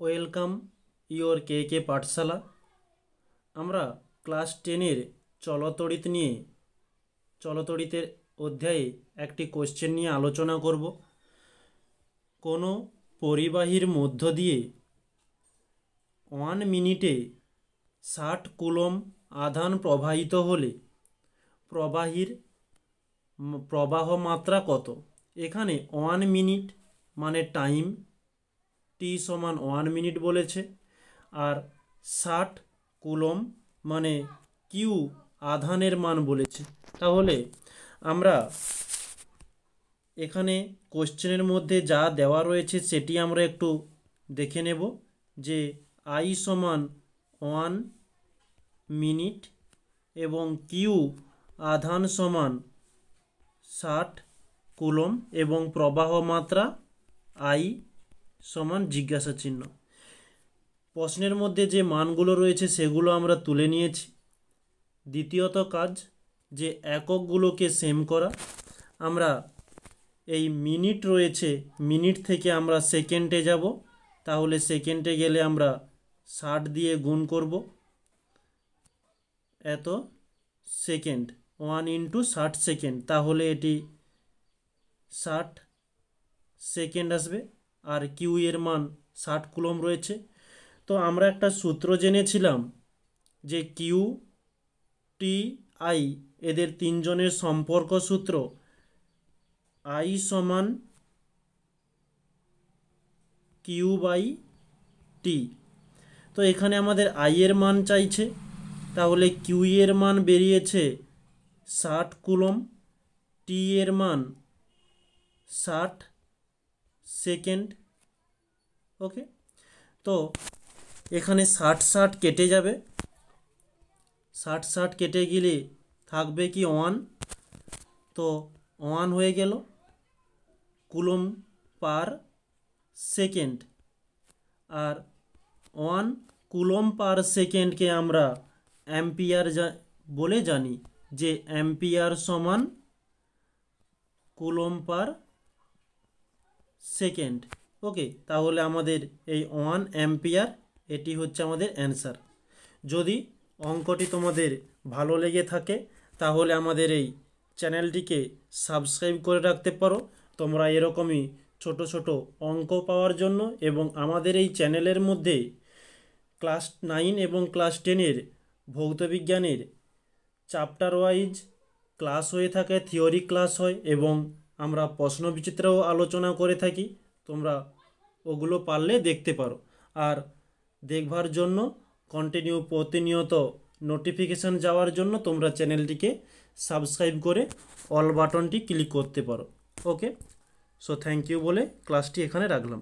Welcome your কে কে পাঠশালা। আমরা class 10-এর চলতড়িৎ নিয়ে চলতড়িতের অধ্যায়ে একটি কোশ্চেন নিয়ে আলোচনা করব। কোনো পরিবাহীর মধ্য দিয়ে 1 মিনিটে 60 কুলম্ব আধান প্রবাহিত হলে প্রবাহীর প্রবাহ মাত্রা কত? এখানে 1 মিনিট মানে টাইম, টি সমান 1 মিনিট বলেছে, আর 60 কুলম্ব মানে কিউ আধানের মান বলেছে। তাহলে আমরা এখানে কোশ্চেনের মধ্যে যা দেওয়া রয়েছে সেটি আমরা একটু দেখে নেব, যে আই সমান 1 মিনিট এবং কিউ আধান সমান 60 কুলম্ব এবং প্রবাহ মাত্রা আই সমান জিজ্ঞাসা চিহ্ন। প্রশ্নের মধ্যে যে মানগুলো রয়েছে সেগুলো আমরা তুলে নিয়েছি। দ্বিতীয়ত কাজ যে এককগুলোকে সেম করা। আমরা এই মিনিট রয়েছে, মিনিট থেকে আমরা সেকেন্ডে যাব, তাহলে সেকেন্ডে গেলে আমরা 60 দিয়ে গুণ করব, এত সেকেন্ড, 1 × 60 সেকেন্ড, তাহলে এটি 60 সেকেন্ড আসবে। আর কিউ এর মান 60 কুলম্ব রয়েছে। তো আমরা একটা সূত্র জেনেছিলাম যে কিউ টি আই এদের তিনজনের সম্পর্ক সূত্র আই সমান কিউ বাই টি। তো এখানে আমাদের আই এর মান চাইছে, তাহলে কিউ এর মান বেরিয়েছে 60 কুলম্ব, টি এর মান 60 সেকেন্ড। ওকে, তো এখানে 60 কেটে যাবে, 60 কেটে গেলে থাকবে কি 1, তো 1 হয়ে গেল কুলম্ব পার সেকেন্ড। আর 1 কুলম্ব পার সেকেন্ডকে আমরা অ্যাম্পিয়ার বলে জানি, যে অ্যাম্পিয়ার সমান কুলম্ব পার সেকেন্ড। ওকে, তাহলে আমাদের এই 1 অ্যাম্পিয়ার এটি হচ্ছে আমাদের অ্যান্সার। যদি অঙ্কটি তোমাদের ভালো লেগে থাকে তাহলে আমাদের এই চ্যানেলটিকে সাবস্ক্রাইব করে রাখতে পারো। তোমরা এরকমই ছোট ছোট অঙ্ক পাওয়ার জন্য, এবং আমাদের এই চ্যানেলের মধ্যে ক্লাস 9 এবং ক্লাস 10-এর ভৌতবিজ্ঞানের চ্যাপ্টার ওয়াইজ ক্লাস হয়ে থাকে, থিওরি ক্লাস হয়, এবং আমরা প্রশ্নবিচিত্রাও আলোচনা করে থাকি। তোমরা ওগুলো পারলে দেখতে পারো। আর দেখবার জন্য কন্টিনিউ প্রতিনিয়ত নোটিফিকেশান যাওয়ার জন্য তোমরা চ্যানেলটিকে সাবস্ক্রাইব করে অল বাটনটি ক্লিক করতে পারো। ওকে, সো থ্যাংক ইউ বলে ক্লাসটি এখানে রাখলাম।